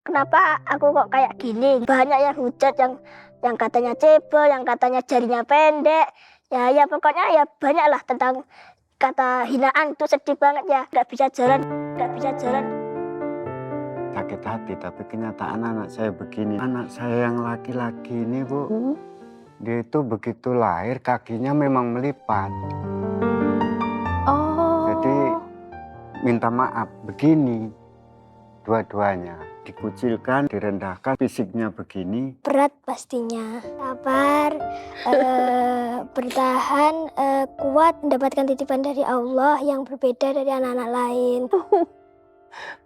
Kenapa aku kok kayak gini? Banyak yang hujat, yang katanya cebol, yang katanya jarinya pendek. Ya pokoknya ya banyak lah tentang kata hinaan, itu sedih banget ya. Nggak bisa jalan, nggak bisa jalan. Sakit hati, tapi kenyataan anak saya begini. Anak saya yang laki-laki ini, Bu, dia itu begitu lahir kakinya memang melipat. Jadi minta maaf begini, dua-duanya dikucilkan, direndahkan, fisiknya begini. Berat pastinya. Sabar, bertahan, kuat, mendapatkan titipan dari Allah yang berbeda dari anak-anak lain.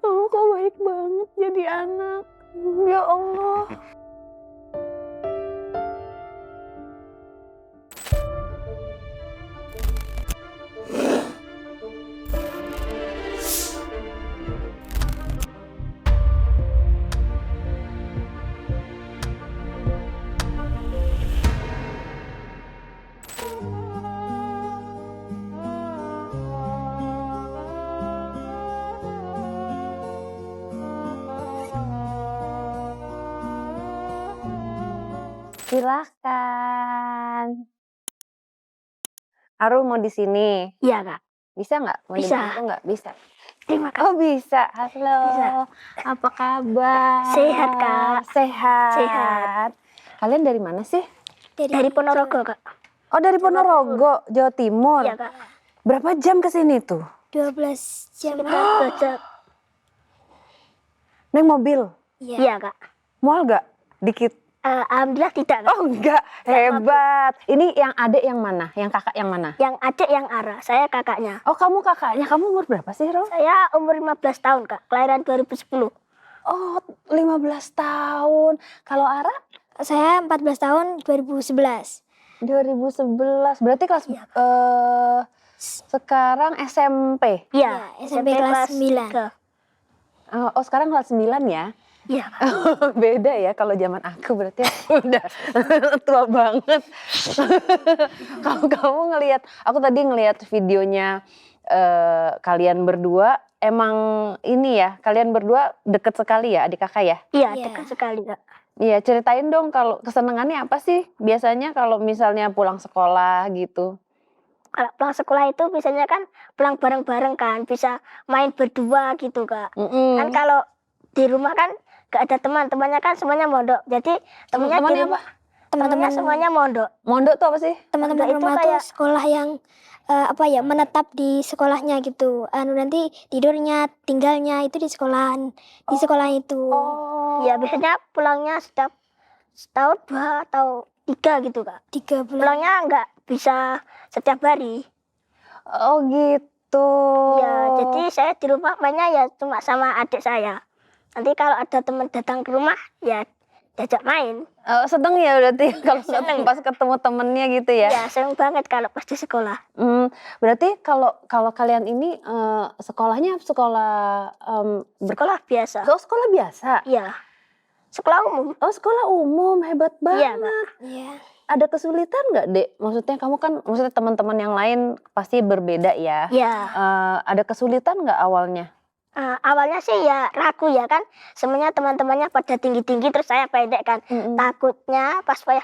Kamu kok baik banget jadi anak. Ya Allah. Silahkan. Arul mau di sini? Iya, Kak. Bisa nggak? Mau Bisa. dibantu nggak? Bisa. Terima kasih. Oh bisa. Halo. Bisa. Apa kabar? Sehat, Kak. Sehat. Sehat. Kalian dari mana sih? Dari Ponorogo, Kak. Oh dari Ponorogo, Jawa Timur. Iya, Kak. Berapa jam ke sini tuh? 12 jam. Sekitar 2 jam. Naik mobil? Iya, Kak. Mual nggak? Dikit? Alhamdulillah tidak, Kak. Oh enggak, hebat. Ini yang adik yang mana? Yang kakak yang mana? Yang adik yang Ara, saya kakaknya. Oh kamu kakaknya, kamu umur berapa sih Ro? Saya umur 15 tahun, Kak. Kelahiran 2010. Oh 15 tahun. Kalau Ara? Saya 14 tahun 2011. 2011, berarti kelas sekarang SMP. Iya, SMP kelas 9. Oh sekarang kelas 9 ya? Iya. Beda ya kalau zaman aku berarti udah tua banget. Kamu ngelihat, aku tadi ngelihat videonya kalian berdua, emang ini ya, kalian berdua deket sekali ya adik kakak ya? Iya, dekat sekali, Kak. Iya, ceritain dong kalau kesenangannya apa sih biasanya kalau misalnya pulang sekolah gitu? Kalau pulang sekolah itu biasanya kan pulang bareng-bareng kan, bisa main berdua gitu, Kak. Kan kalau di rumah kan gak ada teman-temannya kan semuanya mondok. Jadi temennya Temannya di rumah, teman-temannya semuanya mondok. Mondok tuh apa sih? Teman-teman Mondok itu rumah kayak tuh sekolah yang menetap di sekolahnya gitu. Nanti tidurnya, tinggalnya itu di sekolahan, di sekolah itu. Ya biasanya pulangnya setiap setahun 2 atau 3 gitu, Kak. 3 bulan. Pulangnya nggak bisa setiap hari. Oh gitu. Ya, jadi saya di rumah mainnya ya cuma sama adik saya. Nanti kalau ada teman datang ke rumah ya diajak main. Seneng ya berarti kalau pas ketemu temennya gitu ya? Ya seneng banget kalau pas di sekolah. Berarti kalau kalian ini sekolahnya sekolah Sekolah biasa. Oh sekolah biasa? Iya. Sekolah umum. Oh sekolah umum, hebat Iya, banget. Kak. Iya. Ada kesulitan nggak Dek? Maksudnya kamu kan, maksudnya teman-teman yang lain pasti berbeda ya? Iya. Ada kesulitan nggak awalnya? Awalnya sih ya ragu ya kan, semuanya teman-temannya pada tinggi-tinggi terus saya pendek kan. Takutnya pas wayah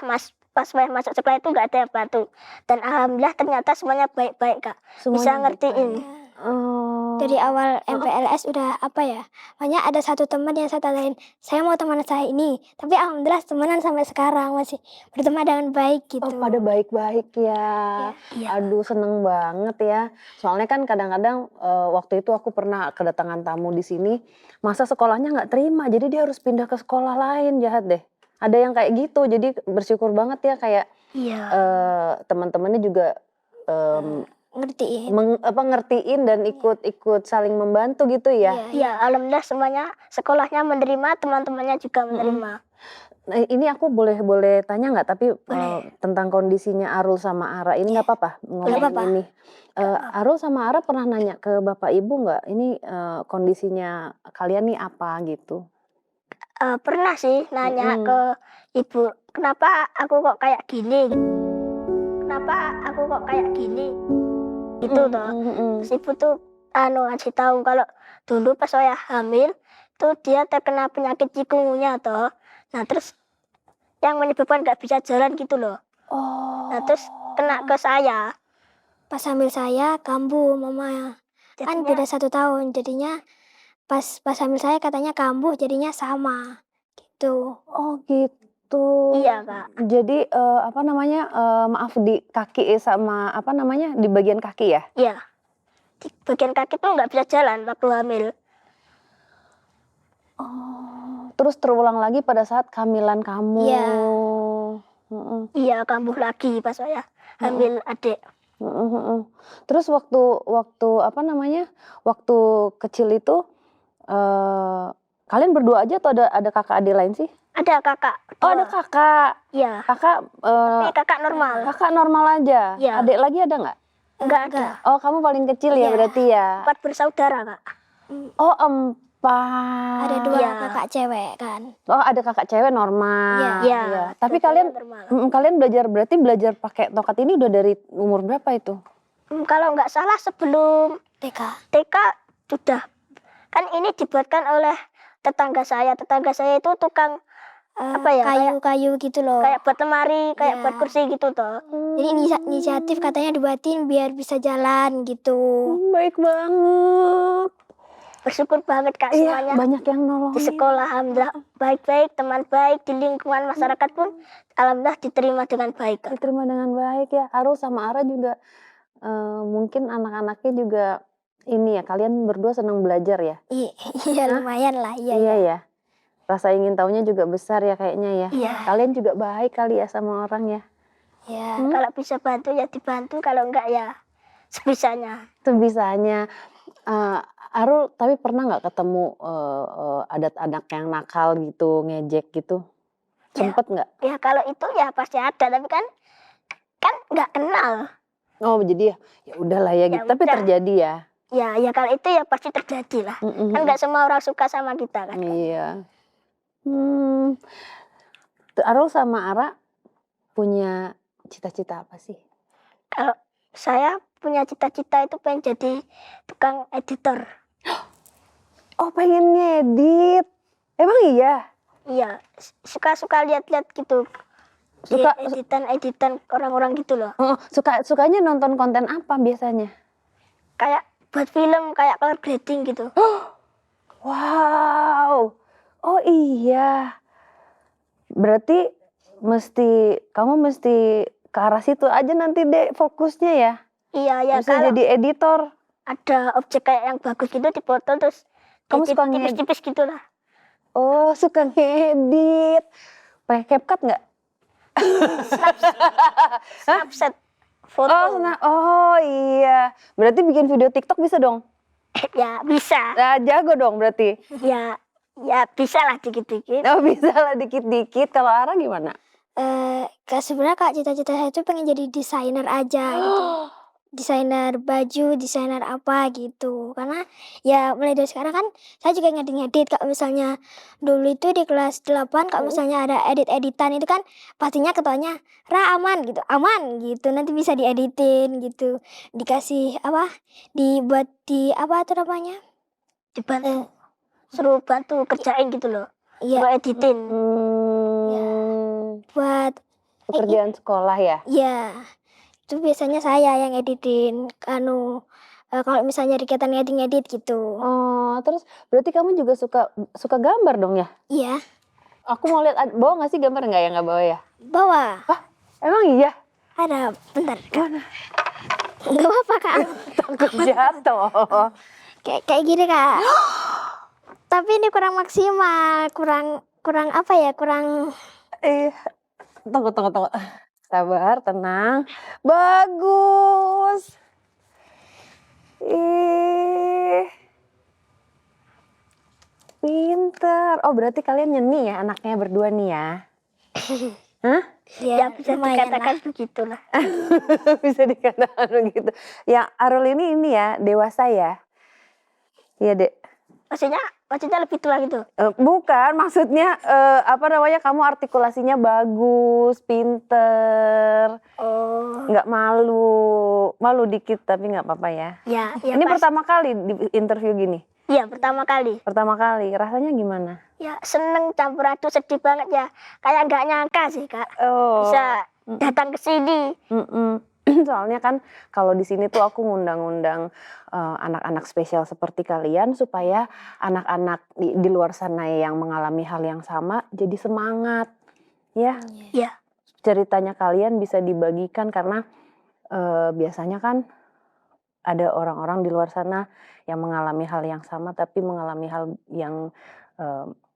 masuk sekolah itu nggak ada yang bantu. Dan alhamdulillah ternyata semuanya baik-baik, Kak. Bisa ngertiin. Dari awal MPLS udah makanya ada satu teman yang saya tanyain, saya mau teman saya ini, tapi alhamdulillah temenan sampai sekarang masih berteman dengan baik gitu. Oh pada baik-baik ya. Iya. Aduh seneng banget ya. Soalnya kan kadang-kadang waktu itu aku pernah kedatangan tamu di sini, masa sekolahnya nggak terima, jadi dia harus pindah ke sekolah lain, jahat deh. Ada yang kayak gitu, jadi bersyukur banget ya kayak teman-temannya juga ngertiin dan ikut saling membantu gitu ya. Iya, alhamdulillah semuanya sekolahnya menerima, teman-temannya juga menerima. Nah, ini aku boleh tanya nggak? Tapi tentang kondisinya Arul sama Ara ini nggak apa-apa ngomongin ini. Arul sama Ara pernah nanya ke bapak ibu nggak? Ini kondisinya kalian nih apa gitu? Pernah sih nanya ke ibu, kenapa aku kok kayak gini? Kenapa aku kok kayak gini? Gitu toh. Terus ibu tuh ngasih tahu kalau dulu pas saya hamil itu dia terkena penyakit chikungunya toh. Nah terus yang menyebabkan nggak bisa jalan gitu loh. Oh. Nah terus kena ke saya. Pas hamil saya kambuh mama. Kan Jadinya- beda 1 tahun, jadinya pas hamil saya katanya kambuh, jadinya sama gitu. Oh gitu. Iya Kak. Jadi apa namanya, maaf di kaki sama apa namanya, di bagian kaki ya? Iya. Di bagian kaki tuh nggak bisa jalan waktu hamil. Oh, terus terulang lagi pada saat kehamilan kamu. Iya. Heeh. Iya kambuh lagi pas saya hamil adik. Heeh heeh. Terus waktu apa namanya, waktu kecil itu, kalian berdua aja atau ada kakak adik lain sih? Ada kakak. Oh ada kakak. Iya. Kakak, Tapi kakak normal. kakak normal aja? Iya. Adik lagi ada nggak? Enggak ada. Oh kamu paling kecil ya Iya. berarti ya? 4 bersaudara Kak. Oh 4. Ada 2 Iya. kakak cewek kan. Oh ada kakak cewek normal. Iya. Tapi dua-duanya kalian normal. kalian belajar pakai tokat ini udah dari umur berapa itu? Kalau nggak salah sebelum TK. TK sudah. Kan ini dibuatkan oleh tetangga saya. Tetangga saya itu tukang apa ya, Kayu-kayu gitu loh. kayak buat lemari, kayak Iya. buat kursi gitu toh. Jadi inisiatif katanya dibuatin biar bisa jalan gitu. Baik banget. Bersyukur banget Kak Iya semuanya. banyak yang nolongin. Di sekolah alhamdulillah baik-baik, teman baik, di lingkungan masyarakat pun alhamdulillah diterima dengan baik Kak. Diterima dengan baik ya. Arul sama Ara juga mungkin anak-anaknya juga ini ya, kalian berdua senang belajar ya? Iya lumayan lah. Iya ya. Rasa ingin tahunya juga besar ya kayaknya ya. Iya. Kalian juga baik kali ya sama orang ya. Iya. Kalau bisa bantu ya dibantu, kalau enggak ya sebisanya. Sebisanya. Arul tapi pernah nggak ketemu adat anak yang nakal gitu, ngejek gitu? Ya. Sempet nggak? Ya kalau itu ya pasti ada, tapi kan nggak kenal. Oh jadi ya udahlah ya gitu. Ya Tapi udah. terjadi ya. Ya kalau itu ya pasti terjadi lah. Mm-mm. Kan nggak semua orang suka sama kita kan. Iya. Arul sama Ara punya cita-cita apa sih? Kalau saya punya cita-cita itu pengen jadi tukang editor. Oh pengen ngedit. Emang iya? Iya, suka lihat-lihat gitu. Suka- Editan orang-orang gitu loh. Oh, sukanya nonton konten apa biasanya? Kayak buat film, kayak color grading gitu. Wow. Oh iya. Berarti kamu mesti ke arah situ aja nanti deh fokusnya ya. Iya, ya Bisa kalau jadi editor. ada objek kayak yang bagus gitu dipoto terus Kamu edit suka ngedit? tipis-tipis gitu lah. Oh suka ngedit. Pakai CapCut nggak? Snapchat foto. Oh iya. Berarti bikin video TikTok bisa dong? Ya bisa. Nah, jago dong berarti. Ya bisa lah dikit-dikit. Oh bisa lah dikit-dikit. Kalau Ara gimana? Sebenarnya Kak cita-cita saya itu pengen jadi desainer aja gitu. Desainer baju, desainer apa gitu. Karena ya mulai dari sekarang kan saya juga ngedit-ngedit. Kalau misalnya dulu itu di kelas 8 kalau misalnya ada edit-editan itu kan pastinya ketuanya Ra aman gitu. Aman gitu. Nanti bisa dieditin gitu. Dikasih dibuat apa tuh namanya? Dibantu. Suruh bantu kerjain gitu loh. Iya, Buat editin. buat Pekerjaan sekolah ya? ya. Itu biasanya saya yang editin kalau misalnya kegiatan ngedit gitu. Oh, terus berarti kamu juga suka gambar dong ya? Iya, Aku mau lihat bawa nggak sih gambar nggak yang nggak bawa ya? bawa. Emang iya? Ada, bentar. Gak apa-apa Kak. Takut jatuh. Kayak gini Kak. Tapi ini kurang maksimal, kurang apa ya? Kurang Tunggu. Sabar, tenang. Bagus. Pinter. Oh berarti kalian nyeni ya anaknya berdua nih ya? Hah? Ya bisa lumayan dikatakan begitulah. Bisa dikatakan begitu. Yang Arul ini ya dewasa ya? Iya dek. Maksudnya lebih tua gitu. Bukan, maksudnya kamu artikulasinya bagus, pinter, Oh. nggak malu dikit tapi nggak apa-apa ya. Ya Ini pas- pertama kali di interview gini. Iya, pertama kali. Pertama kali, rasanya gimana? Ya seneng, campur aduk, sedih banget ya. Kayak nggak nyangka sih Kak Oh. bisa datang ke sini. Soalnya kan kalau di sini tuh aku ngundang-undang anak-anak spesial seperti kalian supaya anak-anak di luar sana yang mengalami hal yang sama jadi semangat. Ya, Iya. ceritanya kalian bisa dibagikan karena biasanya kan ada orang-orang di luar sana yang mengalami hal yang sama tapi mengalami hal yang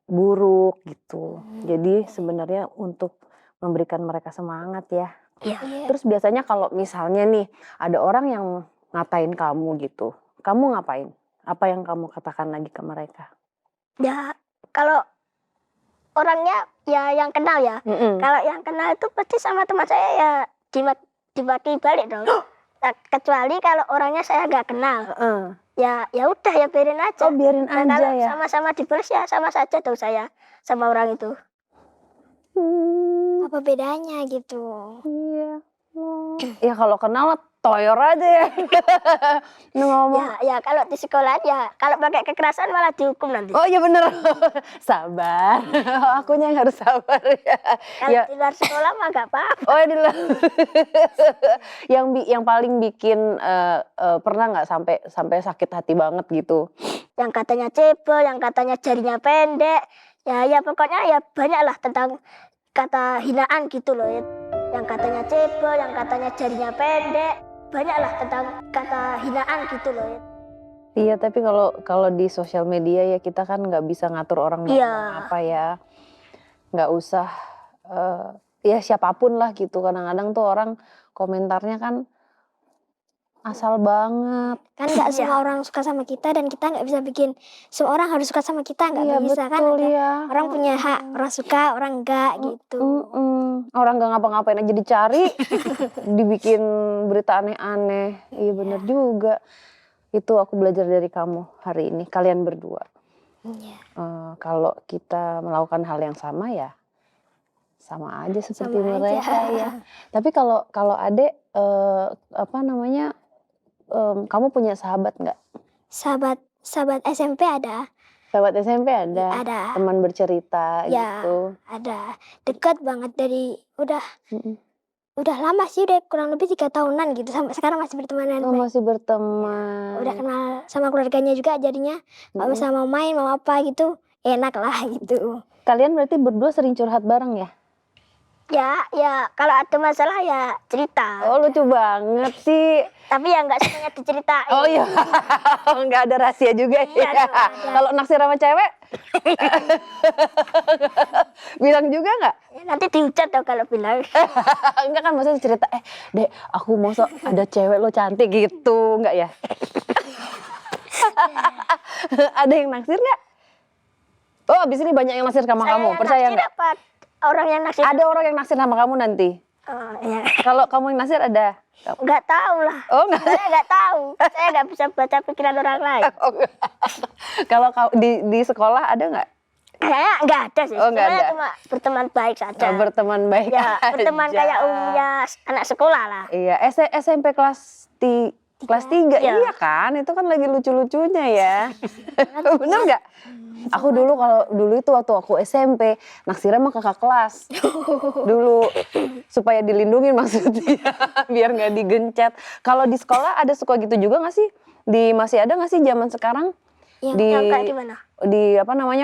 buruk gitu. Jadi sebenarnya untuk memberikan mereka semangat ya. Iya. Terus biasanya kalau misalnya nih ada orang yang ngatain kamu gitu, kamu ngapain? Apa yang kamu katakan lagi ke mereka? Ya kalau orangnya ya yang kenal ya. Kalau yang kenal itu pasti sama teman saya ya dimaki balik dong. Nah, kecuali kalau orangnya saya nggak kenal. Ya udah ya biarin aja. Oh biarin Nah, aja kalau ya. sama-sama dibalas ya sama saja dong saya sama orang itu. Apa bedanya gitu? Iya. Ya kalau kenal toyor aja ya. Ngomong. Ya kalau di sekolah ya kalau pakai kekerasan malah dihukum nanti. Oh iya bener. Sabar. Akunya yang harus sabar ya. Kalau di luar sekolah mah nggak apa-apa. Oh di luar. yang paling bikin pernah nggak sampai sakit hati banget gitu? Yang katanya cebol, yang katanya jarinya pendek. Ya pokoknya ya banyak lah tentang kata hinaan gitu loh ya. Yang katanya cebol, yang katanya jarinya pendek. Banyak lah tentang kata hinaan gitu loh ya. Iya, tapi kalau di sosial media ya kita kan nggak bisa ngatur orang mau ngomong apa ya. Nggak usah ya siapapun lah gitu. Kadang-kadang tuh orang komentarnya kan asal banget. Kan nggak semua orang suka sama kita dan kita nggak bisa bikin semua orang harus suka sama kita, nggak Iya bisa kan? betul Ada ya. orang punya hak, orang suka, orang enggak gitu. Orang nggak ngapa-ngapain aja dicari, dibikin berita aneh-aneh. Iya bener juga. Itu aku belajar dari kamu hari ini, kalian berdua. Iya. Kalau kita melakukan hal yang sama ya sama aja seperti Sama mereka aja. ya. Tapi kalau adek kamu punya sahabat nggak? Sahabat SMP ada, Sahabat SMP ada? ada, Teman bercerita Ya. gitu? ada. Dekat banget dari udah Mm-mm. lama sih, udah kurang lebih 3 tahunan gitu sampai sekarang masih bertemanan. Oh, baik. masih berteman. Udah kenal sama keluarganya juga jadinya. Kalau misalnya mau main mau apa gitu enak lah gitu. Kalian berarti berdua sering curhat bareng ya? Ya kalau ada masalah ya cerita. Oh lucu banget sih. Tapi ya nggak semuanya diceritain. Oh iya, nggak ada rahasia juga ya. ada. Kalau naksir sama cewek, bilang juga nggak? Ya, nanti dihujat dong kalau bilang. Enggak kan maksudnya cerita, dek aku mau ada cewek lo cantik gitu, enggak ya? Ada yang naksir nggak? Oh abis ini banyak yang naksir sama kamu, percaya nggak? Orang yang naksir? Ada orang yang naksir sama kamu nanti. Oh, ya. Kalau kamu yang naksir ada? Nggak tahu lah. Oh nggak? Saya nggak tahu. Saya nggak bisa baca pikiran orang lain. Kalau di sekolah ada nggak? Kayaknya nggak ada sih. Oh, nggak Semuanya ada. cuma berteman baik saja. Oh, berteman baik Ya, berteman aja. kayak umumnya anak sekolah lah. Iya, SMP kelas 3, Iya. iya kan? Itu kan lagi lucu-lucunya ya. Bener nggak? Aku dulu itu waktu aku SMP, naksirnya sama kakak kelas. Dulu supaya dilindungi maksudnya, biar nggak digencet. Kalau di sekolah ada suka gitu juga nggak sih? Masih ada nggak sih zaman sekarang? Yang kayak gimana?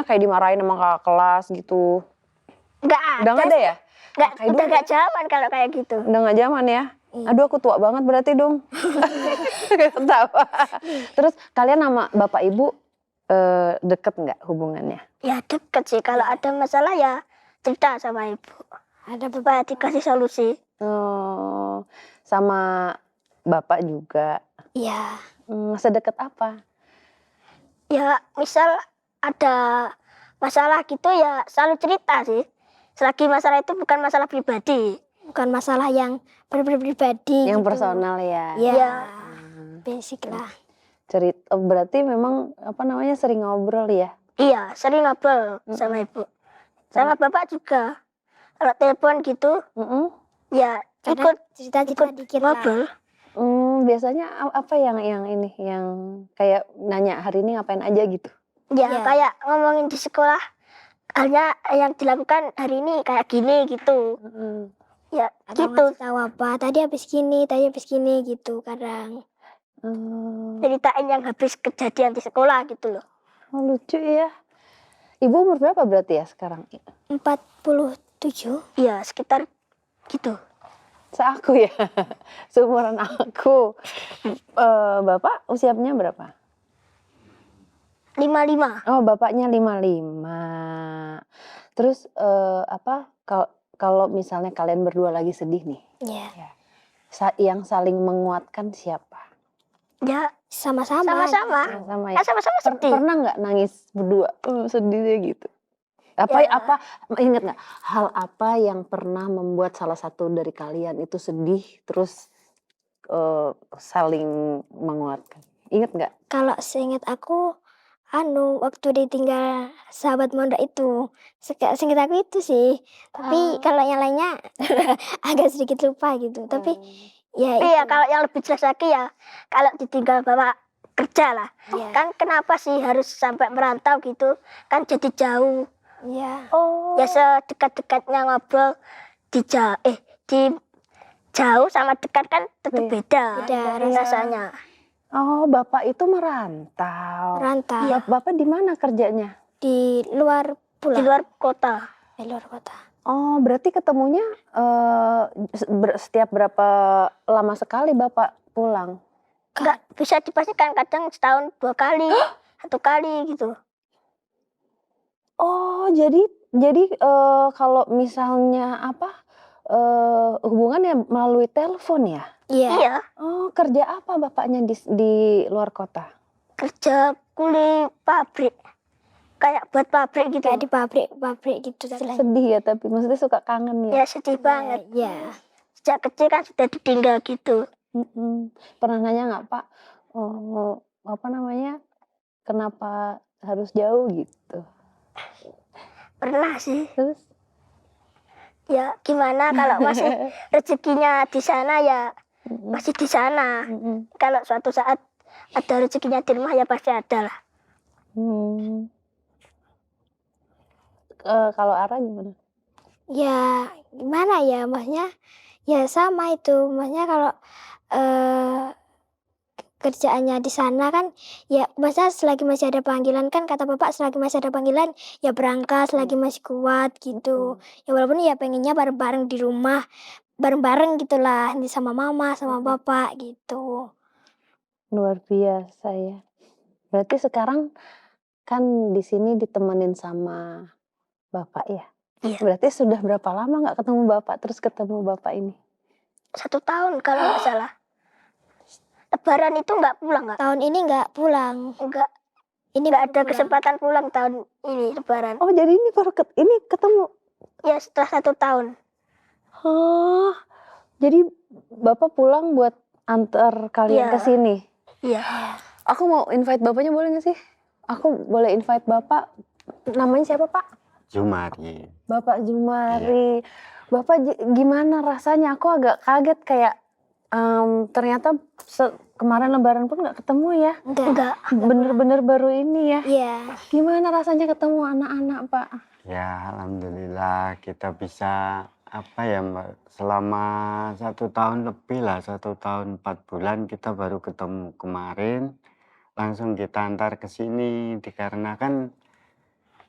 Kayak dimarahin sama kakak kelas gitu. Nggak ada. Udah nggak ada ya? Udah nggak zaman kalau kayak gitu. Udah nggak zaman ya? Aduh aku tua banget berarti dong. Ketawa. Terus kalian sama bapak ibu deket nggak hubungannya? Ya deket sih. Kalau ada masalah ya cerita sama ibu. Ada supaya dikasih solusi. Oh, sama bapak juga. Iya. Sedekat apa? Ya misal ada masalah gitu ya selalu cerita sih. Selagi masalah itu bukan masalah pribadi. Bukan masalah yang pribadi. Yang gitu. personal ya. Ya. Basic lah. Cerita berarti memang sering ngobrol ya? Iya, sering ngobrol sama ibu. Sama bapak juga. Kalau telepon gitu, ya Kadang ikut cerita-cerita dikit lah. ngobrol. Biasanya apa yang ini, yang kayak nanya hari ini ngapain aja gitu? Ya, Ya. kayak ngomongin di sekolah, halnya yang dilakukan hari ini kayak gini gitu. Ya, Atau gitu. ngasih tahu apa, tadi habis gini gitu kadang. Ceritain yang habis kejadian di sekolah gitu loh. Oh, lucu ya. Ibu umur berapa berarti ya sekarang? 47. Iya, sekitar gitu. Seaku ya, seumuran aku. Bapak usianya berapa? 55. Oh, bapaknya 55. Terus kalau misalnya kalian berdua lagi sedih nih, Ya, yang saling menguatkan siapa? Ya, sama-sama. sama-sama. Sama ya. Kan sama-sama sedih. Pernah nggak nangis berdua? Sedihnya gitu. Apa Ya. ingat nggak hal apa yang pernah membuat salah satu dari kalian itu sedih terus saling menguatkan? Ingat nggak? Kalau seingat aku, waktu ditinggal sahabat mondok itu, seingat aku itu sih. Tapi kalau yang lainnya agak sedikit lupa gitu. Tapi ya Iya, itu. kalau yang lebih jelas lagi ya, kalau ditinggal bapak kerja lah. Ya, Kan kenapa sih harus sampai merantau gitu? Kan jadi jauh. ya. Oh. Ya sedekat-dekatnya ngobrol di jauh sama dekat kan tetap beda. Beda rasanya. Oh, bapak itu merantau. Rantau Bapak di mana kerjanya? di luar Di pulau, luar kota. di luar kota. Oh, berarti ketemunya setiap berapa lama sekali bapak pulang? Enggak bisa dipastikan, kadang setahun 2 kali, 1 kali gitu. Oh, jadi kalau misalnya hubungannya melalui telepon ya? Iya. Iya, Oh, kerja apa bapaknya di luar kota? kerja kuli pabrik. Kayak buat pabrik gitu. Kayak di pabrik gitu istilahnya. Sedih ya, tapi maksudnya suka kangen Ya ya? sedih banget. Ya. Sejak kecil kan sudah ditinggal gitu. Pernah nanya nggak Pak, kenapa harus jauh gitu? Pernah sih. Terus? Ya gimana kalau masih rezekinya di sana ya masih di sana. Kalau suatu saat ada rezekinya di rumah ya pasti ada lah. Kalau Ara gimana? Ya gimana ya, maksudnya ya sama itu, maksudnya kalau kerjaannya di sana kan ya masa selagi masih ada panggilan, kan kata bapak selagi masih ada panggilan ya berangkat selagi masih kuat gitu. Ya walaupun ya pengennya bareng-bareng di rumah, bareng-bareng gitulah, ini sama mama sama bapak gitu. Luar biasa ya. Berarti sekarang kan di sini ditemenin sama bapak ya? Iya. Berarti sudah berapa lama nggak ketemu bapak, terus ketemu bapak ini? 1 tahun kalau nggak salah. Lebaran itu nggak pulang nggak? Tahun ini nggak pulang, Enggak, ini nggak baru ada pulang. kesempatan pulang tahun ini Lebaran. Oh, jadi ini baru ini ketemu? Ya setelah 1 tahun. Oh, jadi bapak pulang buat antar kalian Iya. ke sini? Iya. Aku mau invite bapaknya, boleh nggak sih? Aku boleh invite bapak. Namanya siapa Pak? Jumari. Bapak Jumari. Bapak gimana rasanya? Aku agak kaget kayak ternyata kemarin Lebaran pun nggak ketemu ya? Enggak. Bener-bener baru ini ya? Iya. Gimana rasanya ketemu anak-anak Pak? Ya alhamdulillah kita bisa Mbak, selama 1 tahun lebih lah, 1 tahun 4 bulan kita baru ketemu kemarin. Langsung kita antar ke sini dikarenakan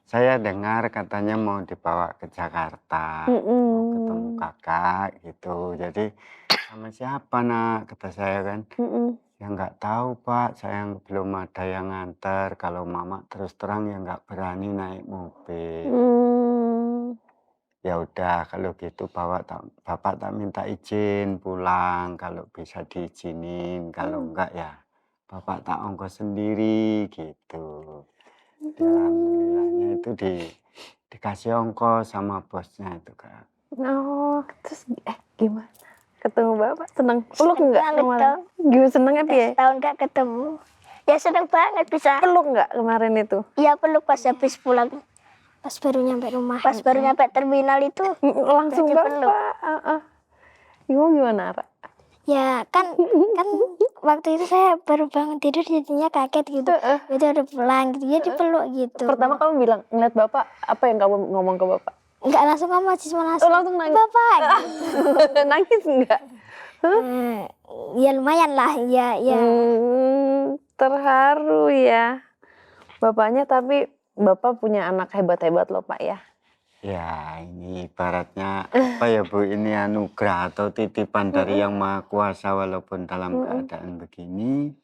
saya dengar katanya mau dibawa ke Jakarta, mau ketemu kakak gitu. Jadi sama siapa nak, kata saya kan. Ya nggak tahu Pak, saya belum ada yang nganter. Kalau mama terus terang ya nggak berani naik mobil. Ya udah kalau gitu bapak tak minta izin pulang kalau bisa diizinin, kalau enggak ya bapak tak ongkos sendiri gitu. Alhamdulillahnya itu dikasih ongkos sama bosnya itu Kak. Oh, terus gimana? Ketemu bapak seneng? Peluk Seneng nggak banget kemarin? dong. Gimana senengnya Pi? Setahun nggak ketemu. Ya seneng banget bisa. Peluk nggak kemarin itu? Ya peluk pas habis pulang. Pas baru nyampe rumah. Pas baru nyampe terminal itu Langsung dipeluk. bapak. Ibu gimana Ra? Ya kan waktu itu saya baru bangun tidur jadinya kaget gitu. Itu udah pulang gitu, jadi peluk gitu. Pertama kamu bilang ngeliat bapak, apa yang kamu ngomong ke bapak? Enggak langsung ngomong, cuma Oh, langsung nangis. Bapak gitu. Nangis enggak? Ya lumayan lah, ya. Terharu ya. Bapaknya, tapi bapak punya anak hebat-hebat loh Pak ya. Ya, ini ibaratnya apa ya Bu, ini anugerah atau titipan dari Yang Maha Kuasa, walaupun dalam keadaan begini,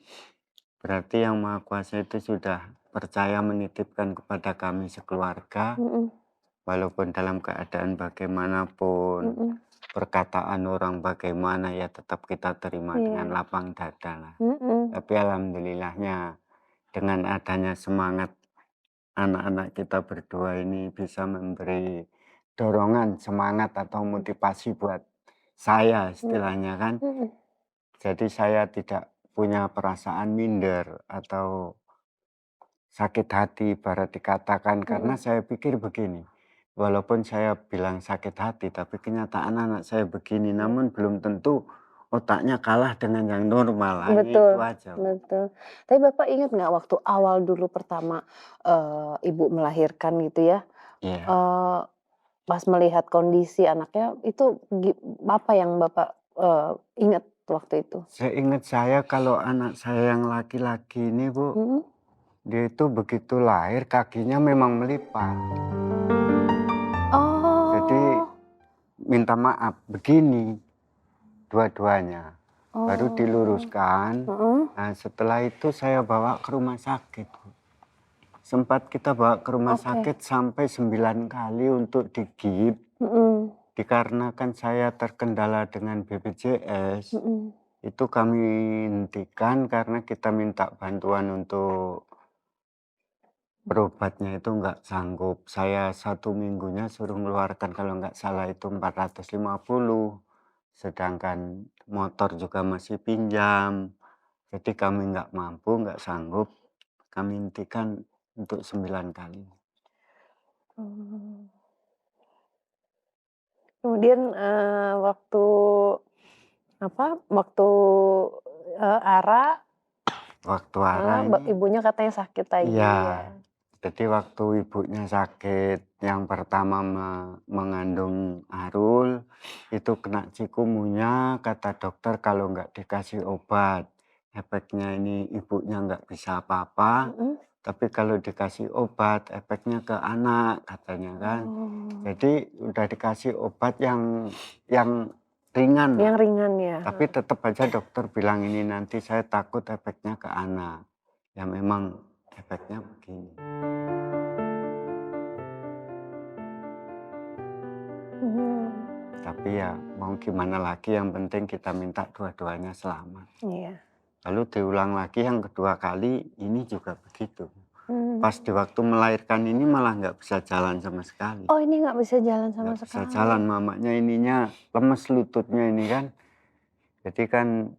berarti Yang Maha Kuasa itu sudah percaya menitipkan kepada kami sekeluarga, walaupun dalam keadaan bagaimanapun, perkataan orang bagaimana ya tetap kita terima dengan lapang dada lah. Tapi alhamdulillahnya dengan adanya semangat anak-anak kita berdua ini bisa memberi dorongan, semangat atau motivasi buat saya istilahnya kan. Jadi saya tidak punya perasaan minder atau sakit hati ibarat dikatakan, karena saya pikir begini, walaupun saya bilang sakit hati tapi kenyataan anak saya begini, namun belum tentu otaknya kalah dengan yang normal. Hanya Betul, itu aja. betul. Tapi Bapak ingat nggak waktu awal dulu pertama Ibu melahirkan gitu ya, Iya. pas melihat kondisi anaknya itu apa yang Bapak ingat waktu itu? Seingat saya kalau anak saya yang laki-laki ini Bu, dia itu begitu lahir kakinya memang melipat. Jadi Oh, minta maaf begini dua-duanya. Baru diluruskan. Nah, setelah itu saya bawa ke rumah sakit. Sempat kita bawa ke rumah sakit sampai 9 kali untuk digigit. Dikarenakan saya terkendala dengan BPJS, itu kami hentikan karena kita minta bantuan untuk berobatnya itu nggak sanggup. Saya 1 minggunya suruh mengeluarkan kalau nggak salah itu 450. Sedangkan motor juga masih pinjam. Jadi kami nggak mampu, nggak sanggup. Kami hentikan untuk 9 kali. Kemudian waktu ARA, Waktu ARA ini, ibunya katanya sakit lagi iya. ya. Jadi waktu ibunya sakit, yang pertama mengandung Arul, itu kena cikungunya, kata dokter kalau nggak dikasih obat, efeknya ini ibunya nggak bisa apa-apa, tapi kalau dikasih obat, efeknya ke anak, katanya kan. Jadi udah dikasih obat yang ringan, Yang ringan ya. tapi tetap aja dokter bilang ini nanti saya takut efeknya ke anak. Ya memang efeknya begini. Tapi ya mau gimana lagi, yang penting kita minta dua-duanya selamat. Iya. Lalu diulang lagi yang kedua kali, ini juga begitu. Pas di waktu melahirkan ini malah nggak bisa jalan sama sekali. Oh, ini nggak bisa jalan sama Nggak bisa sekali. jalan, mamanya ininya lemes lututnya ini kan. Jadi kan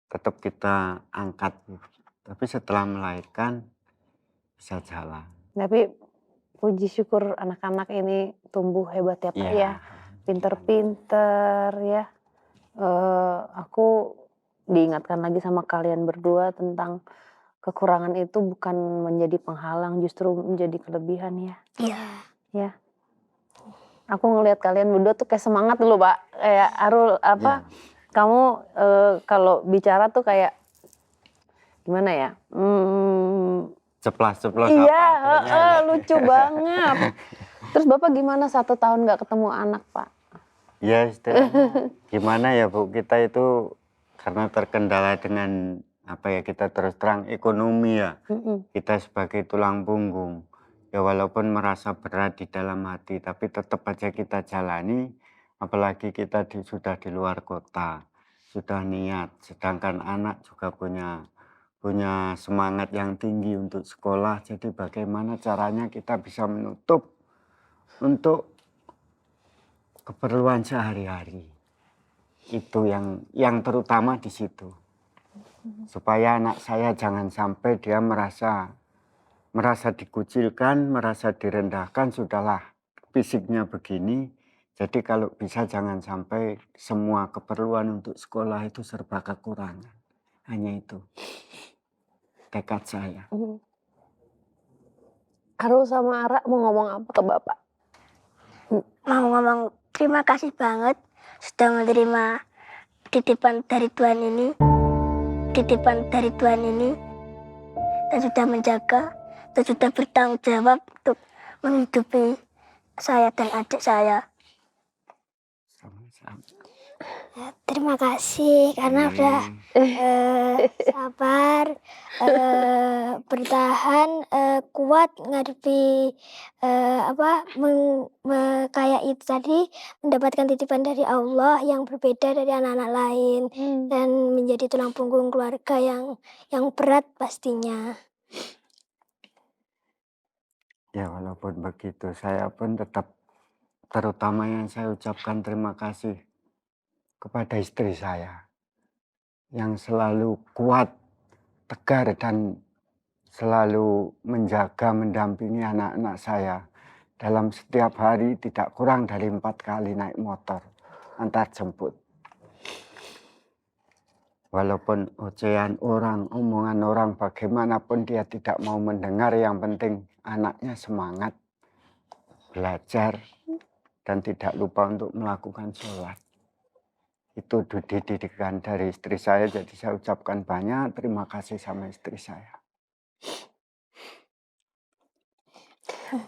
tetap kita angkat. Tapi setelah melahirkan bisa jalan. Tapi puji syukur anak-anak ini tumbuh hebat ya Pak Iya. ya. Pinter-pinter ya. Aku diingatkan lagi sama kalian berdua tentang kekurangan itu bukan menjadi penghalang, justru menjadi kelebihan ya. Iya. Ya. Aku ngelihat kalian berdua tuh kayak semangat dulu Pak. Kayak Arul Iya. kamu kalau bicara tuh kayak gimana ya? Ceplas-ceplos Iya, apa adanya. lucu banget. Terus Bapak gimana 1 tahun nggak ketemu anak Pak? Ya istilahnya gimana ya Bu, kita itu karena terkendala dengan apa ya, kita terus terang ekonomi ya. Kita sebagai tulang punggung, ya walaupun merasa berat di dalam hati, tapi tetap aja kita jalani. Apalagi kita sudah di luar kota, sudah niat. Sedangkan anak juga punya semangat yang tinggi untuk sekolah. Jadi bagaimana caranya kita bisa menutup untuk keperluan sehari-hari. Itu yang terutama di situ. Supaya anak saya jangan sampai dia merasa dikucilkan, merasa direndahkan, sudahlah fisiknya begini, Jadi kalau bisa jangan sampai semua keperluan untuk sekolah itu serba kekurangan. Hanya itu tekad saya. Arul sama Ara mau ngomong apa ke Bapak? Mau ngomong terima kasih banget sudah menerima titipan dari Tuhan ini. Dan sudah menjaga dan sudah bertanggung jawab untuk menghidupi saya dan adik saya. Sama-sama. Ya, terima kasih karena udah sabar, bertahan, kuat ngadepi kayak itu tadi, mendapatkan titipan dari Allah yang berbeda dari anak-anak lain dan menjadi tulang punggung keluarga yang berat pastinya. Ya walaupun begitu saya pun tetap, terutama yang saya ucapkan terima kasih kepada istri saya yang selalu kuat, tegar dan selalu menjaga, mendampingi anak-anak saya dalam setiap hari tidak kurang dari 4 kali naik motor antar jemput. Walaupun ocehan orang, omongan orang bagaimanapun dia tidak mau mendengar, yang penting anaknya semangat belajar dan tidak lupa untuk melakukan sholat. Itu didikan dari istri saya, jadi saya ucapkan banyak terima kasih sama istri saya.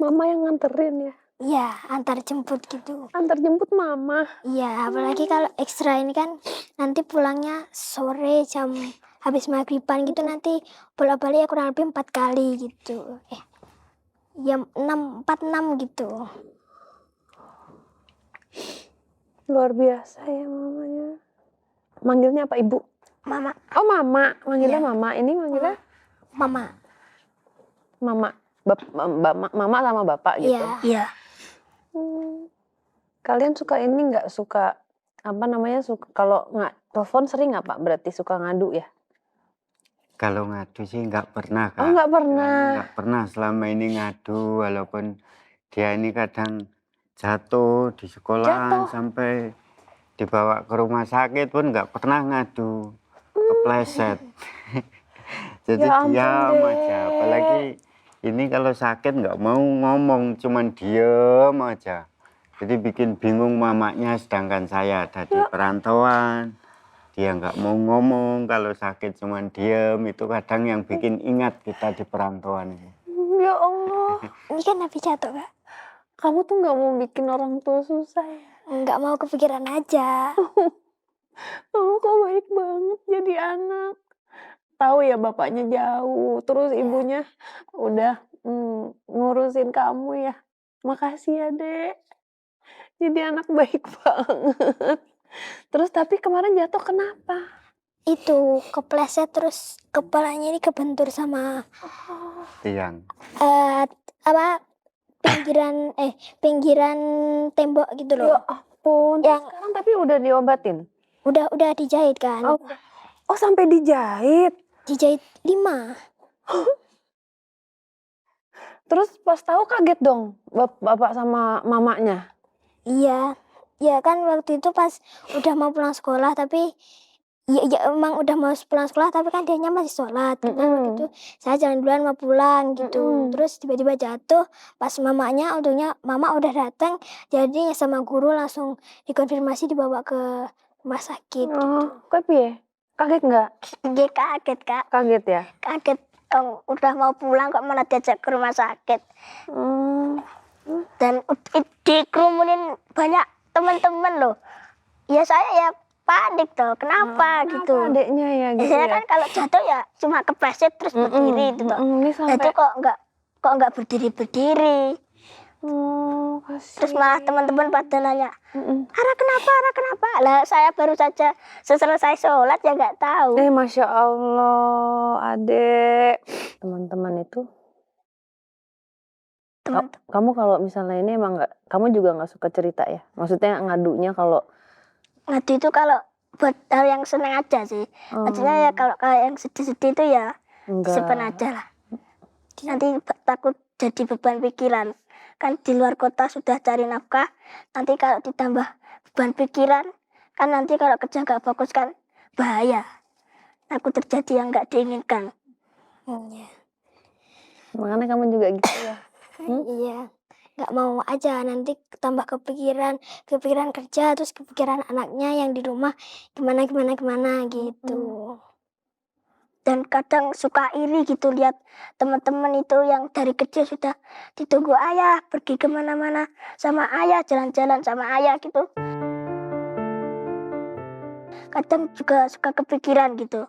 Mama yang nganterin ya? Iya, antar jemput gitu. Antar jemput Mama? Iya, apalagi kalau ekstra ini kan nanti pulangnya sore jam habis maghriban gitu, nanti bolak-balik ya kurang lebih 4 kali gitu. Ya 6, 4-6 gitu. Luar biasa ya mamanya. Manggilnya apa Ibu? Mama. Oh Mama, manggilnya Iya. Mama. Ini manggilnya Mama. Mama. Mama sama Bapak gitu? Iya. Iya. Kalian suka ini nggak, suka apa namanya, suka kalau nggak telepon sering nggak Pak? Berarti suka ngadu ya? Kalau ngadu sih nggak pernah, Kak. Oh nggak pernah. Nggak pernah selama ini ngadu, walaupun dia ini kadang jatuh di sekolah sampai dibawa ke rumah sakit pun nggak pernah ngadu, kepleset. Jadi Ya ampun diam deh. aja, apalagi ini kalau sakit nggak mau ngomong, cuman diem aja. Jadi bikin bingung mamanya, sedangkan saya ada di perantauan. Dia nggak mau ngomong, kalau sakit cuman diem, itu kadang yang bikin ingat kita di perantauan. Ya Allah, Ini kan habis jatuh, Kak. kamu tuh nggak mau bikin orang tua susah ya? Nggak mau kepikiran aja. Kamu kok baik banget jadi anak. Tahu ya bapaknya jauh, terus ibunya udah ngurusin kamu ya. Makasih ya Dek. Jadi anak baik banget. Terus tapi kemarin jatuh kenapa? Itu kepleset terus kepalanya ini kebentur sama Tiang. pinggiran tembok gitu Ya loh. ampun. Yang Sekarang tapi udah diobatin. udah dijahit kan. Oh sampai dijahit. Dijahit 5. Terus pas tahu kaget dong bapak sama mamanya. Iya. Ya kan waktu itu pas udah mau pulang sekolah, tapi ya emang udah mau pulang sekolah tapi kan dianya masih sholat. Waktu itu saya jalan duluan mau pulang gitu. Terus tiba-tiba jatuh, pas mamanya untungnya mama udah datang, jadi sama guru langsung dikonfirmasi dibawa ke rumah sakit gitu. Kok piye? Kaget nggak? Dia kaget, Kak. Kaget ya? Kaget. Udah mau pulang kok malah diajak ke rumah sakit. Dan dikerumunin banyak teman-teman loh. Ya saya ya panik tuh. Kenapa gitu? Adeknya ya gitu Biasanya ya? kan kalau jatuh ya cuma kepleset terus berdiri gitu toh. Ini Nah, itu sampai kok nggak berdiri. kasih. Terus malah teman-teman pada nanya, Ara kenapa? Lah saya baru saja selesai sholat ya nggak tahu. Masya Allah, adek. Teman-teman itu, kamu kalau misalnya ini emang nggak, kamu juga nggak suka cerita ya? Maksudnya ngadunya kalau Ngadu itu kalau buat hal yang seneng aja sih. Maksudnya ya kalau yang sedih-sedih itu ya enggak. simpen aja lah. Nanti takut jadi beban pikiran. kan di luar kota sudah cari nafkah, nanti kalau ditambah beban pikiran, kan nanti kalau kerja nggak fokus kan bahaya. Aku terjadi yang nggak diinginkan. Iya. Makanya kamu juga gitu ya. Iya, nggak mau aja nanti tambah kepikiran kerja terus kepikiran anaknya yang di rumah gimana gitu. Dan kadang suka iri gitu lihat teman-teman itu yang dari kecil sudah ditunggu ayah pergi kemana-mana sama ayah, jalan-jalan sama ayah gitu. Kadang juga suka kepikiran gitu.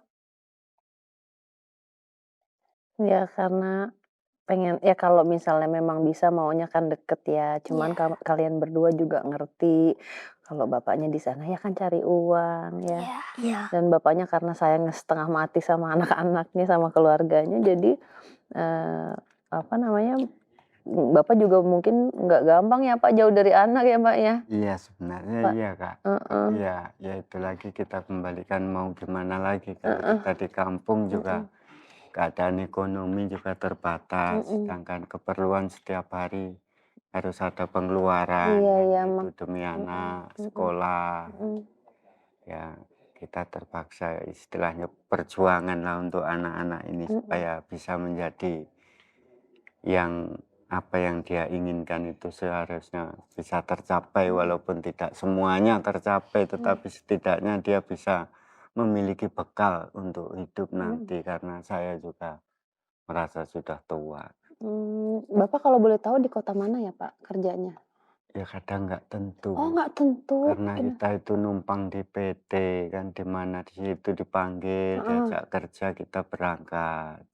Ya karena pengen ya kalau misalnya memang bisa maunya kan deket ya. Cuman kalian berdua juga ngerti kalau bapaknya di sana ya kan cari uang ya. Iya. Iya. Dan bapaknya karena sayangnya setengah mati sama anak-anaknya sama keluarganya jadi apa namanya Bapak juga mungkin nggak gampang ya Pak jauh dari anak ya Pak ya. Iya sebenarnya Pak. iya Kak. Iya, ya itu lagi kita kembalikan mau gimana lagi kalau kita di kampung juga keadaan ekonomi juga terbatas, sedangkan keperluan setiap hari harus ada pengeluaran Iya, kan iya, gitu demi anak sekolah. Ya kita terpaksa istilahnya perjuangan lah untuk anak-anak ini supaya bisa menjadi yang apa yang dia inginkan itu seharusnya bisa tercapai walaupun tidak semuanya tercapai tetapi setidaknya dia bisa memiliki bekal untuk hidup nanti karena saya juga merasa sudah tua. Bapak kalau boleh tahu di kota mana ya Pak kerjanya? Ya kadang nggak tentu. Oh nggak tentu. Karena kita itu numpang di PT kan di mana di situ dipanggil diajak kerja kita berangkat.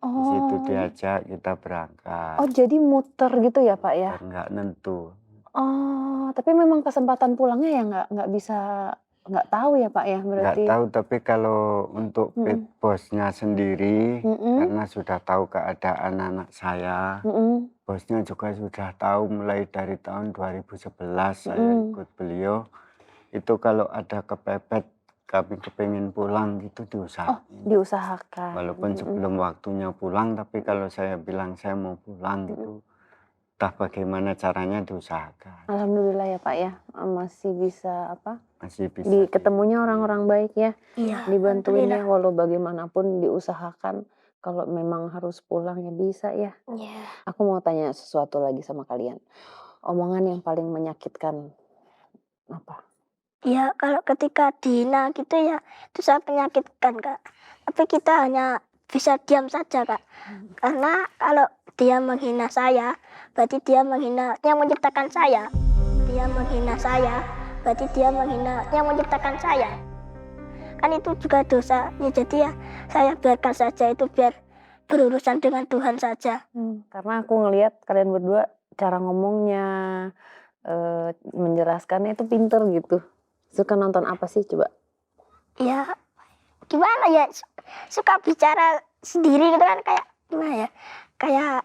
Di situ diajak kita berangkat. Oh jadi muter gitu ya Pak ya? Nggak nentu. Oh tapi memang kesempatan pulangnya ya nggak bisa nggak tahu ya Pak ya Nggak berarti? tahu tapi kalau untuk bosnya sendiri karena sudah tahu keadaan anak saya, bosnya juga sudah tahu mulai dari tahun 2011 saya ikut beliau. Itu kalau ada kepepet kami kepingin pulang gitu diusahain. Diusahakan. Walaupun sebelum waktunya pulang, tapi kalau saya bilang saya mau pulang gitu, entah bagaimana caranya diusahakan. Alhamdulillah ya Pak ya masih bisa apa? Masih bisa. Ketemunya orang-orang baik ya. Iya. Dibantuinnya walau bagaimanapun diusahakan. Kalau memang harus pulang ya bisa ya. Iya. Aku mau tanya sesuatu lagi sama kalian. Omongan yang paling menyakitkan apa? Ya kalau ketika dihina gitu ya itu sangat menyakitkan Kak. Tapi kita hanya bisa diam saja Kak. Karena kalau dia menghina saya berarti dia menghina yang menciptakan saya. Dia menghina saya berarti dia menghina yang menciptakan saya. Kan itu juga dosa. Ya jadi ya saya biarkan saja itu biar berurusan dengan Tuhan saja. Karena aku ngelihat kalian berdua cara ngomongnya menjelaskannya itu pinter gitu. Suka nonton apa sih coba? Ya gimana ya suka bicara sendiri gitu kan kayak gimana ya kayak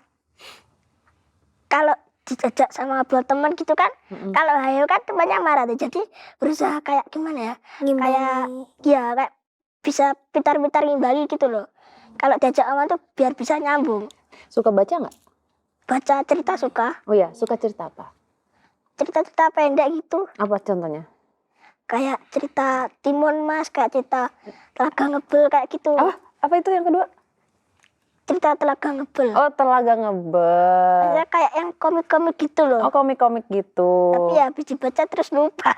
kalau dijajak sama ngobrol teman gitu kan kalau hayo kan temannya marah tuh jadi berusaha kayak gimana ya kayak bisa pintar-pintar ngimbangi gitu loh kalau diajak sama tuh biar bisa nyambung. Suka baca nggak? Baca cerita suka. Oh ya suka cerita apa? Cerita-cerita pendek gitu. Apa contohnya? Kayak cerita Timun Mas, kayak cerita Telaga Ngebel kayak gitu. Apa itu yang kedua? Cerita Telaga Ngebel. Oh Telaga Ngebel. Ya, kayak yang komik-komik gitu loh. Oh komik-komik gitu. Tapi ya habis dibaca terus lupa.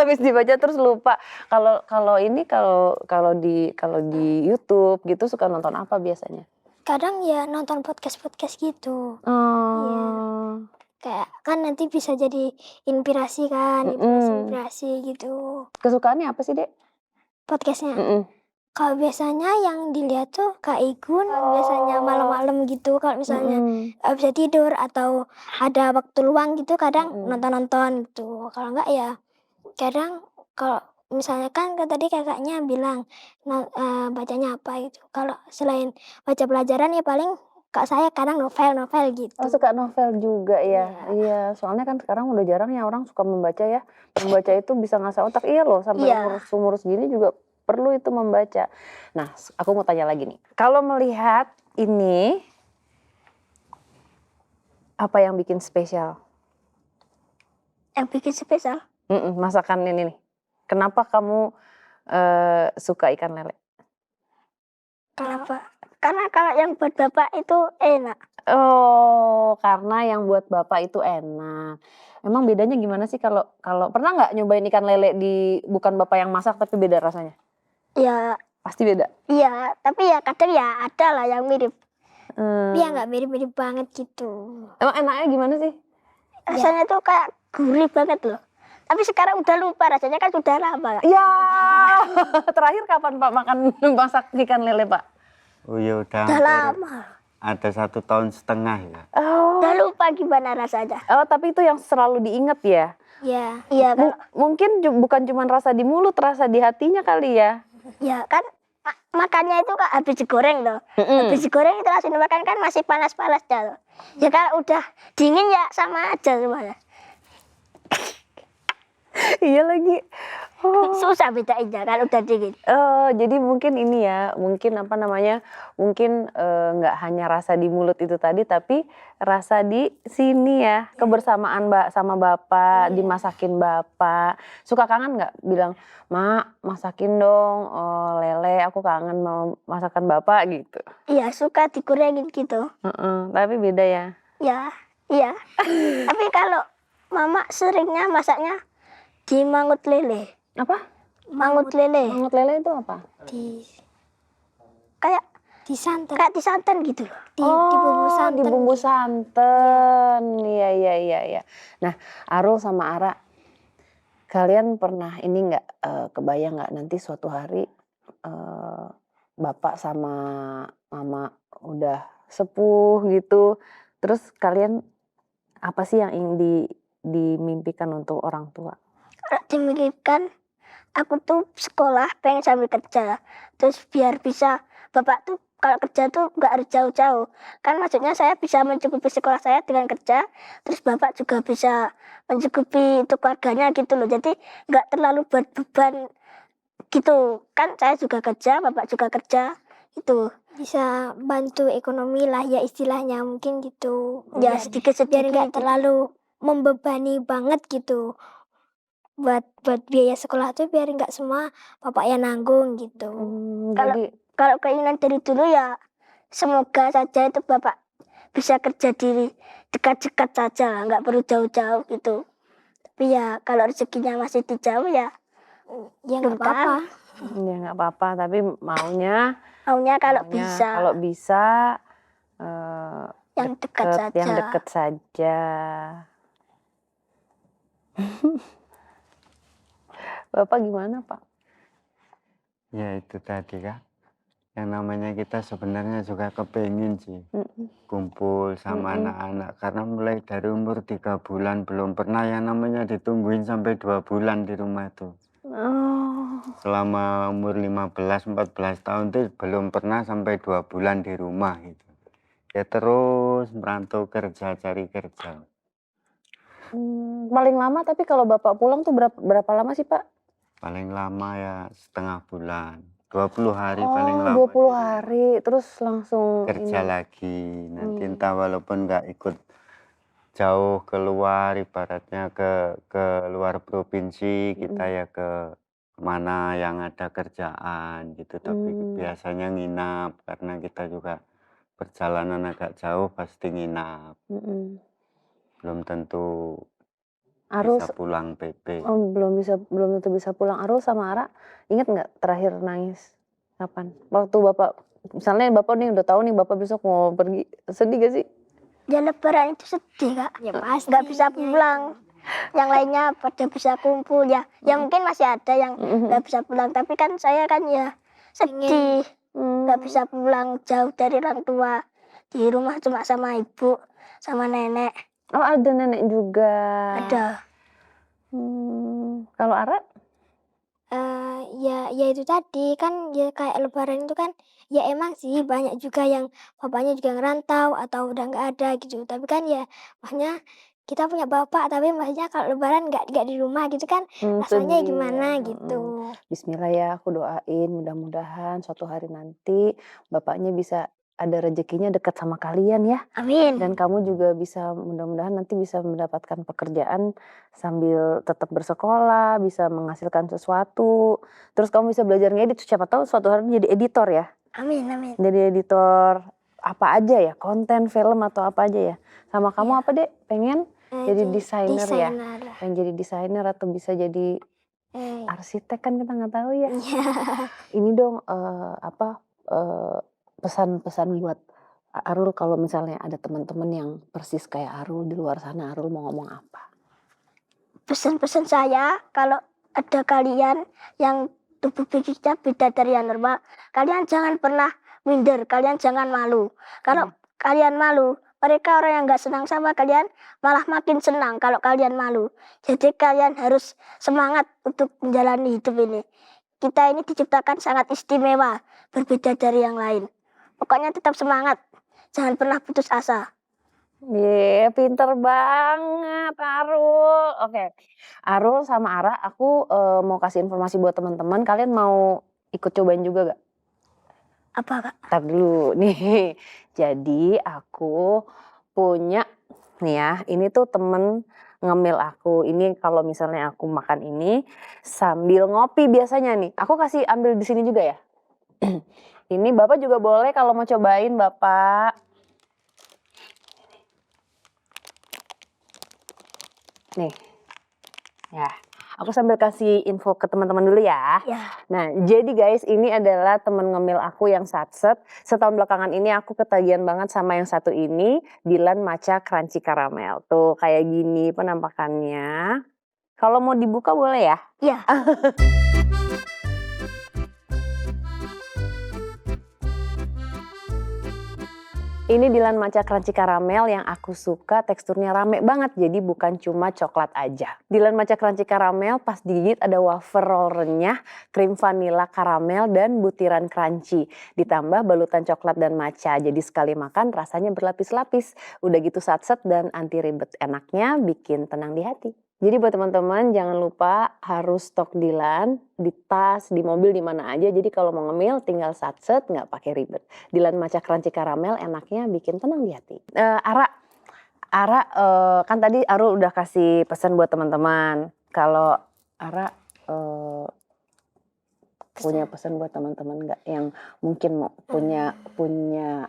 Habis dibaca terus lupa. Kalau di YouTube gitu suka nonton apa biasanya? Kadang ya nonton podcast gitu. Iya. Kayak kan nanti bisa jadi inspirasi kan, inspirasi gitu. Kesukaannya apa sih Dek? Podcastnya. Kalau biasanya yang dilihat tuh Kak Igun, biasanya malam-malam gitu. Kalau misalnya nggak bisa tidur atau ada waktu luang gitu, kadang nonton-nonton gitu. Kalau enggak ya, kadang kalau misalnya kan tadi kakaknya bilang bacanya apa gitu. Kalau selain baca pelajaran ya paling Kak saya kadang novel gitu. Oh suka novel juga ya? Iya. Soalnya kan sekarang udah jarang ya orang suka membaca ya. Membaca itu bisa ngasah otak. Iya loh sampai umur segini juga perlu itu membaca. Nah aku mau tanya lagi nih. Kalau melihat ini Apa yang bikin spesial? Yang bikin spesial, Masakan ini nih. Kenapa kamu suka ikan lele? kenapa? Karena kalau yang buat bapak itu enak. Oh, karena yang buat bapak itu enak. Emang bedanya gimana sih kalau kalau pernah nggak nyobain ikan lele di bukan bapak yang masak tapi beda rasanya? Ya, Pasti beda. iya, tapi ya kadang ya ada lah yang mirip. Hmm. Dia nggak mirip-mirip banget gitu. Emang enaknya gimana sih? Rasanya tuh kayak gurih banget loh. Tapi sekarang udah lupa rasanya kan sudah lama. Ya, terakhir kapan Pak makan masak ikan lele Pak? Oh ya udah Udah hampir lama. ada 1,5 tahun ya. Udah lupa gimana rasanya. Oh, tapi itu yang selalu diingat ya? Ya, Iya kan? Mungkin bukan cuma rasa di mulut, rasa di hatinya kali ya? Ya kan makannya itu kan habis digoreng loh. Habis digoreng itu langsung dimakan kan masih panas-panasnya loh. Ya kan udah dingin ya sama aja semuanya. Iya lagi. Oh. Susah bedainnya kan udah dingin. Jadi mungkin ini ya, mungkin apa namanya, mungkin nggak hanya rasa di mulut itu tadi, tapi rasa di sini ya, kebersamaan sama bapak, dimasakin bapak. Suka kangen nggak bilang, "Mak, masakin dong lele, aku kangen mau masakan bapak," gitu? Iya suka digorengin gitu. Tapi beda ya? Ya, iya. Tapi kalau mama seringnya masaknya di mangut lele. Apa? Mangut lele. Mangut lele itu apa? di Kayak santan, di santan gitu loh. di bumbu santan. Di bumbu santan. Iya. Nah, Arul sama Ara, kalian pernah ini nggak kebayang nggak nanti suatu hari bapak sama mama udah sepuh gitu, terus kalian apa sih yang ingin dimimpikan untuk orang tua? Kalau dimimpikan aku tuh sekolah pengen sambil kerja. Terus biar bisa bapak tuh kalau kerja tuh nggak harus jauh-jauh. Kan maksudnya saya bisa mencukupi sekolah saya dengan kerja. Terus bapak juga bisa mencukupi untuk keluarganya gitu loh. Jadi nggak terlalu beban gitu. Kan saya juga kerja, bapak juga kerja gitu. Bisa bantu ekonomi lah ya istilahnya mungkin gitu. Ya Biar sedikit-sedikit. nggak terlalu membebani banget gitu. Buat biaya sekolah tuh biar nggak semua bapak yang nanggung gitu. Kalau keinginan dari dulu ya semoga saja itu bapak bisa kerja di dekat-dekat saja lah, nggak perlu jauh-jauh gitu. Tapi ya kalau rezekinya masih di jauh ya nggak apa-apa. Ya nggak apa-apa, tapi maunya kalau bisa yang dekat saja. Yang dekat saja. Bapak gimana Pak? Ya itu tadi kan. Yang namanya kita sebenarnya juga kepengen sih kumpul sama anak-anak. Karena mulai dari umur 3 bulan belum pernah yang namanya ditungguin sampai 2 bulan di rumah itu. Selama umur 15-14 tahun itu belum pernah sampai 2 bulan di rumah gitu. Ya terus merantau kerja, cari kerja. Paling lama tapi kalau Bapak pulang tuh berapa lama sih Pak? Paling lama ya setengah bulan. 20 hari paling lama. 20 hari terus langsung kerja lagi. Nanti entah walaupun nggak ikut jauh keluar, ibaratnya ke luar provinsi, kita ya ke mana yang ada kerjaan gitu. Tapi biasanya nginap karena kita juga perjalanan agak jauh pasti nginap. Belum tentu bisa pulang PP. Belum tentu bisa pulang. Arul sama Ara ingat nggak terakhir nangis kapan? Waktu Bapak, misalnya Bapak nih udah tahu nih Bapak besok mau pergi, sedih gak sih? Ya lebaran itu sedih Kak. Ya pasti. Nggak bisa pulang. Yang lainnya pada bisa kumpul ya. Ya mungkin masih ada yang nggak bisa pulang. Tapi kan saya kan ya sedih. Nggak bisa pulang jauh dari orang tua. Di rumah cuma sama ibu, sama nenek. Oh ada nenek juga. Ada. Kalau Ara? Ya itu tadi kan ya kayak lebaran itu kan ya emang sih banyak juga yang bapaknya juga ngerantau atau udah nggak ada gitu. Tapi kan ya maksudnya kita punya bapak tapi maksudnya kalau lebaran nggak di rumah gitu kan rasanya Sedih. gimana gitu. Bismillah ya, aku doain mudah-mudahan suatu hari nanti bapaknya bisa ada rezekinya dekat sama kalian ya. Amin. Dan kamu juga bisa mudah-mudahan nanti bisa mendapatkan pekerjaan sambil tetap bersekolah, bisa menghasilkan sesuatu. Terus kamu bisa belajar ngedit, siapa tahu suatu hari jadi editor ya. Amin. Amin. Jadi editor apa aja ya, konten, film atau apa aja ya. Sama kamu apa Dek? Pengen jadi desainer ya? Pengen jadi desainer atau bisa jadi arsitek kan kita nggak tahu ya. Ini dong pesan-pesan buat Arul kalau misalnya ada teman-teman yang persis kayak Arul di luar sana, Arul mau ngomong apa? Pesan-pesan saya, kalau ada kalian yang tubuh fisiknya beda dari yang normal, kalian jangan pernah minder, kalian jangan malu. Kalau kalian malu, mereka orang yang gak senang sama kalian malah makin senang kalau kalian malu. Jadi kalian harus semangat untuk menjalani hidup ini. Kita ini diciptakan sangat istimewa, berbeda dari yang lain. Pokoknya tetap semangat, jangan pernah putus asa. Pinter banget Arul. Oke. Arul sama Ara, aku mau kasih informasi buat teman-teman. Kalian mau ikut cobain juga gak? Apa Kak? Ntar dulu nih. Jadi aku punya nih ya, ini tuh temen ngemil aku. Ini kalau misalnya aku makan ini sambil ngopi biasanya nih. Aku kasih ambil di sini juga ya. Ini Bapak juga boleh kalau mau cobain Bapak. Nih, ya, aku sambil kasih info ke teman-teman dulu ya. Ya. Nah, jadi guys, ini adalah temen ngemil aku yang satset. Setahun belakangan ini aku ketagihan banget sama yang satu ini, Dilan Matcha Crunchy Caramel. Tuh, kayak gini penampakannya. Kalau mau dibuka boleh ya? Iya. Ini Dilan Matcha Crunchy Caramel yang aku suka, teksturnya rame banget, jadi bukan cuma coklat aja. Dilan Matcha Crunchy Caramel pas digigit ada wafer roll renyah, krim vanila karamel dan butiran crunchy. Ditambah balutan coklat dan matcha, jadi sekali makan rasanya berlapis-lapis. Udah gitu satset dan anti ribet, enaknya bikin tenang di hati. Jadi buat teman-teman jangan lupa harus stok Dilan di tas, di mobil, di mana aja. Jadi kalau mau ngemil tinggal satset, nggak pakai ribet. Dilan Matcha Crunchy Caramel enaknya bikin tenang di hati. Ara, kan tadi Arul udah kasih pesan buat teman-teman. Kalau Ara punya pesan buat teman-teman nggak yang mungkin mau punya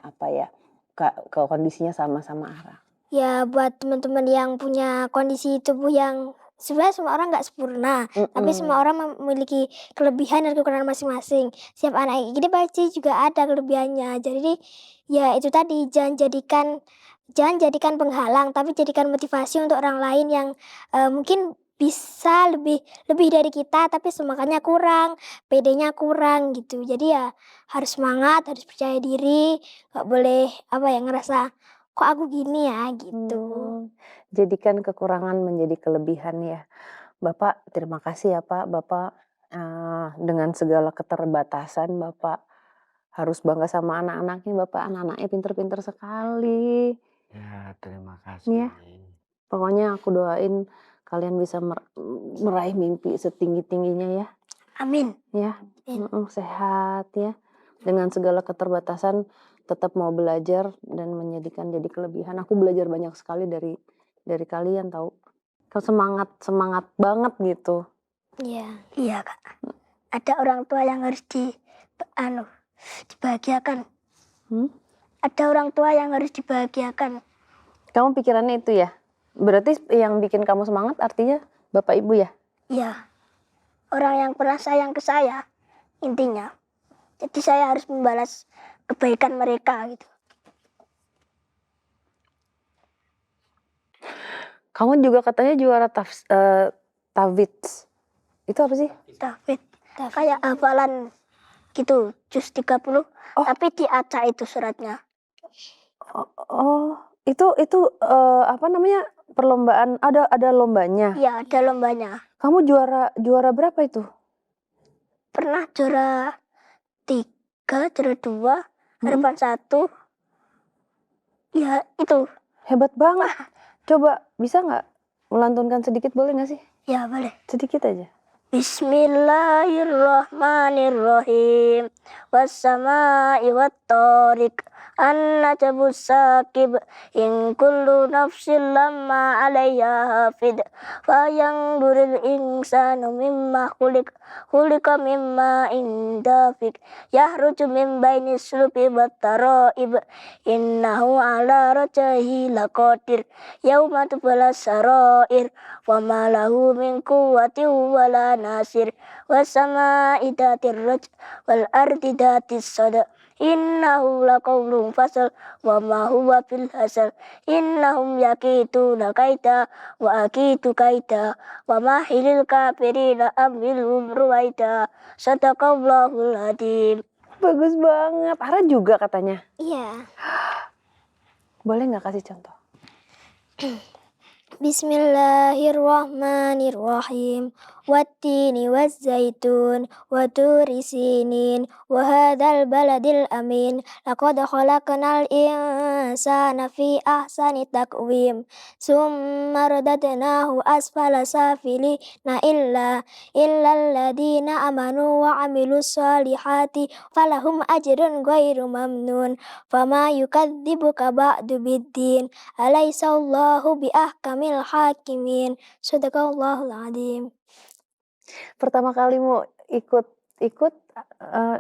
apa ya, ke kondisinya sama Ara? Ya buat teman-teman yang punya kondisi tubuh yang sebenarnya semua orang nggak sempurna, tapi semua orang memiliki kelebihan dan kekurangan masing-masing. Setiap anak ini pasti juga ada kelebihannya. Jadi ya itu tadi, jangan jadikan penghalang, tapi jadikan motivasi untuk orang lain yang mungkin bisa lebih dari kita tapi semangatnya kurang, pedenya kurang gitu. Jadi ya harus semangat, harus percaya diri, nggak boleh ngerasa kok aku gini ya gitu. Jadikan kekurangan menjadi kelebihan ya. Bapak terima kasih ya Pak. Bapak dengan segala keterbatasan Bapak harus bangga sama anak-anaknya. Bapak anak-anaknya pinter-pinter sekali. Ya, terima kasih. Ya. Pokoknya aku doain kalian bisa meraih mimpi setinggi-tingginya ya. Amin. Ya, sehat ya. Dengan segala keterbatasan tetap mau belajar dan menjadikan jadi kelebihan. Aku belajar banyak sekali dari kalian tahu. Kau semangat banget gitu. Iya. Iya Kak. Ada orang tua yang harus dibahagiakan. Ada orang tua yang harus dibahagiakan. Kamu pikirannya itu ya? Berarti yang bikin kamu semangat artinya Bapak Ibu ya? Iya. Orang yang pernah sayang ke saya, intinya. Jadi saya harus membalas kebaikan mereka gitu. Kamu juga katanya juara Tavits. Itu apa sih? David. Kayak hafalan gitu, juz 30. Tapi diacak itu suratnya. Itu apa namanya? Perlombaan, ada lombanya? Iya, ada lombanya. Kamu juara berapa itu? Pernah juara 3, juara 2, harapan 1. Ya itu. Hebat banget. Coba bisa nggak melantunkan sedikit, boleh nggak sih? Ya boleh. Sedikit aja. Bismillahirrahmanirrahim. Wassama'i wattariq. An-najmu sakib. In kullu nafsin lamma 'alaiha hafid. Fayanzuril insanu mimma khuliq. Khuliqa mimma indafik. Yahruju min baini sulbi wat tara'ib. Innahu 'ala raj'ihi laqadir. Yauma tubla sarair. Wa ma lahu min quwwatin wala nasir. Wassama'i dhatir raj' wal ardi dhatis sada. Innahu laqawlun fasal wa ma huwa bil hasal. Innahum yakiduna kaida wa akidu kaida. Wa mahilil kafirina amhilhum ruwaida. Sadaqallahul adzim. Bagus banget. Ara juga katanya. Iya. Boleh nggak kasih contoh? Bismillahirrahmanirrahim. Wattini wazzaitun wa turi sinin wa hadzal baladil amin. Laqad khalaqnal insana fi ahsani taqwim. Summa radadnahu asfala safilina illal ladzina amanu wa 'amilus solihati falahum ajrun ghairu mamnun. Fama yukadzibuka ba'du biddin. Alaihissallahu bi ahkamil hakimin. Sadaqallahul adzim. Pertama kali mau ikut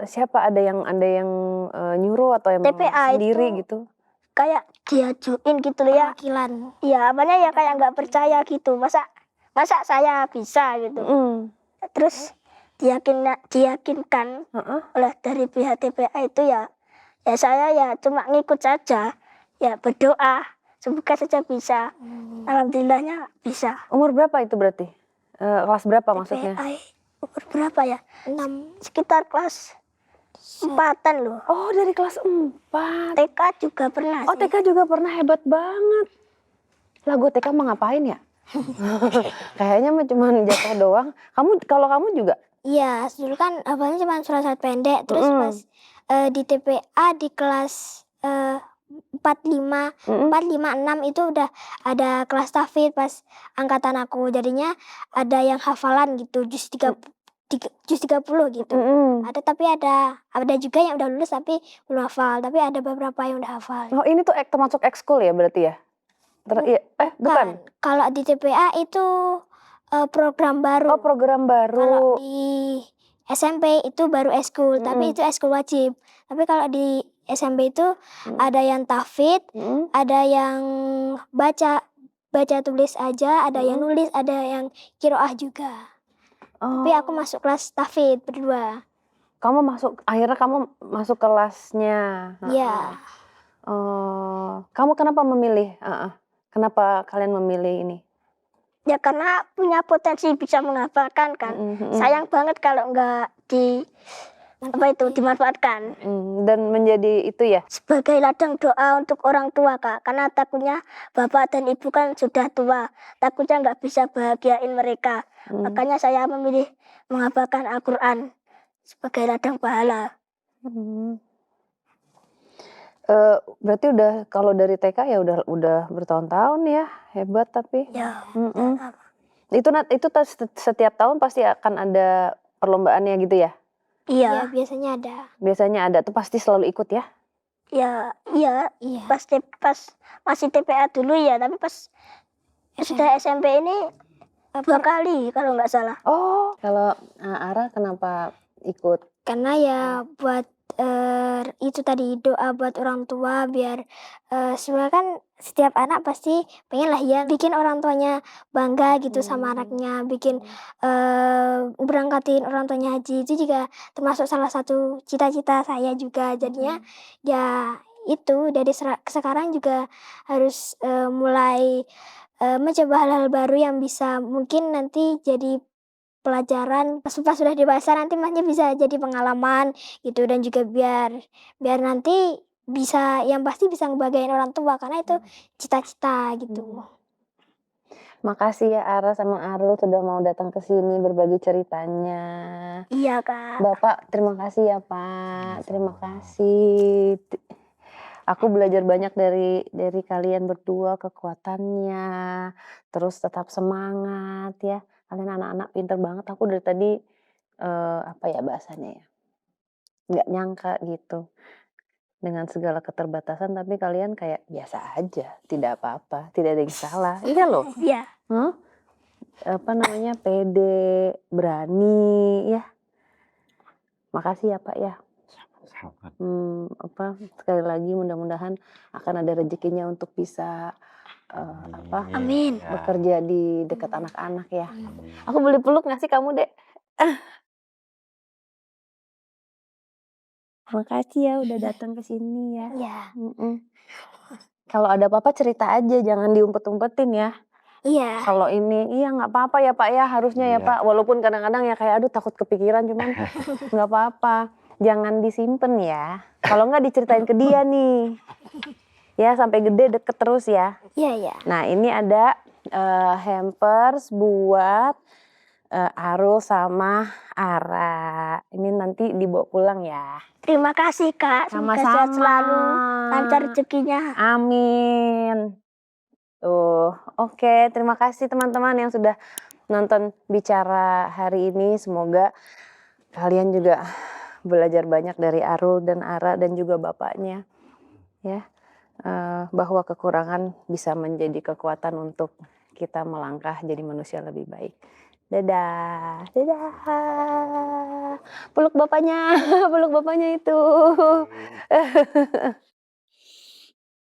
siapa, ada yang nyuruh atau emang TPA sendiri itu gitu? kayak diajuin gitu loh ya. Perwakilan. Iya, apanya ya kayak nggak percaya gitu. Masa saya bisa gitu. Terus diyakinkan oleh dari pihak TPA itu ya saya ya cuma ngikut saja. Ya berdoa semoga saja bisa. Alhamdulillahnya bisa. Umur berapa itu berarti? Kelas berapa maksudnya? TPA umur berapa ya? 6. Sekitar kelas 4-an loh. Oh, dari kelas 4. TK juga pernah Oh, sih. TK juga pernah, hebat banget. Lagu TK mau ngapain ya? Kayaknya mah cuma jatuh doang. Kalau kamu juga? Iya, dulu kan awalnya cuma surat-surat pendek. Terus pas di TPA di kelas 45, 6 itu udah ada kelas tahfidz pas angkatan aku. Jadinya ada yang hafalan gitu, juz 30 gitu. Ada, tapi ada juga yang udah lulus tapi belum hafal. Tapi ada beberapa yang udah hafal. Oh, ini tuh termasuk ekskul ya berarti ya? Bukan. Kalau di TPA itu program baru. Oh, program baru. Kalau di SMP itu baru eskul, tapi itu eskul wajib. Tapi kalau di SMP itu ada yang tahfidz, ada yang baca tulis aja, ada yang nulis, ada yang qiraah juga. Tapi aku masuk kelas tahfidz berdua. Akhirnya kamu masuk kelasnya. Iya. Kamu kenapa memilih? Kenapa kalian memilih ini? Ya karena punya potensi bisa menghafalkan kan. Sayang banget kalau nggak dimanfaatkan. Dan menjadi itu ya? Sebagai ladang doa untuk orang tua, Kak. Karena takutnya bapak dan ibu kan sudah tua. Takutnya nggak bisa bahagiain mereka. Makanya saya memilih menghafalkan Al-Quran sebagai ladang pahala. Berarti udah, kalau dari TK ya udah bertahun-tahun ya, hebat tapi. Ya. Itu setiap tahun pasti akan ada perlombaannya gitu ya? Iya. Biasanya ada. Biasanya ada, tuh pasti selalu ikut ya? Iya. Pas masih TPA dulu ya, tapi pas sudah SMP ini 2 kali kalau nggak salah. Oh, kalau Ara kenapa ikut? Karena ya buat itu tadi doa buat orang tua biar sebenarnya kan setiap anak pasti pengen lah ya bikin orang tuanya bangga gitu sama anaknya, bikin berangkatin orang tuanya haji, itu juga termasuk salah satu cita-cita saya juga. Jadinya ya itu dari sekarang juga harus mulai mencoba hal-hal baru yang bisa mungkin nanti jadi pelajaran pas sudah dewasa, nanti masnya bisa jadi pengalaman gitu, dan juga biar nanti bisa, yang pasti bisa ngebagain orang tua karena itu cita-cita gitu. Makasih ya Ara sama Arul sudah mau datang ke sini berbagi ceritanya. Iya, Kak. Bapak, terima kasih ya Pak. Terima kasih. Aku belajar banyak dari kalian berdua, kekuatannya, terus tetap semangat ya. Kalian anak-anak pinter banget, aku dari tadi, apa ya bahasanya ya, nggak nyangka gitu. Dengan segala keterbatasan tapi kalian kayak biasa aja, tidak apa-apa, tidak ada yang salah. Iya loh, Iya. apa namanya, pede, berani, ya. Makasih ya Pak ya. Sahabat. Apa, sekali lagi mudah-mudahan akan ada rezekinya untuk bisa, apa, Amin. Ya, bekerja di dekat anak-anak ya. amin. Aku boleh peluk nggak sih kamu, Dek? Makasih ya udah datang ke sini ya. Iya. Kalau ada apa-apa cerita aja, jangan diumpet-umpetin ya. Iya. Kalau ini, iya nggak apa-apa ya Pak ya, harusnya ya Iya. Pak. Walaupun kadang-kadang ya kayak aduh takut kepikiran, cuman nggak apa-apa. Jangan disimpen ya. Kalau nggak diceritain ke dia nih. Ya sampai gede deket terus ya. Iya, iya. Nah ini ada hampers buat Arul sama Ara. Ini nanti dibawa pulang ya. Terima kasih Kak. Semoga sehat selalu, lancar rezekinya. Amin. Tuh, oke. Terima kasih teman-teman yang sudah nonton bicara hari ini. Semoga kalian juga belajar banyak dari Arul dan Ara dan juga bapaknya, ya. Bahwa kekurangan bisa menjadi kekuatan untuk kita melangkah jadi manusia lebih baik. Dadah, dadah. Peluk bapaknya, peluk bapaknya itu.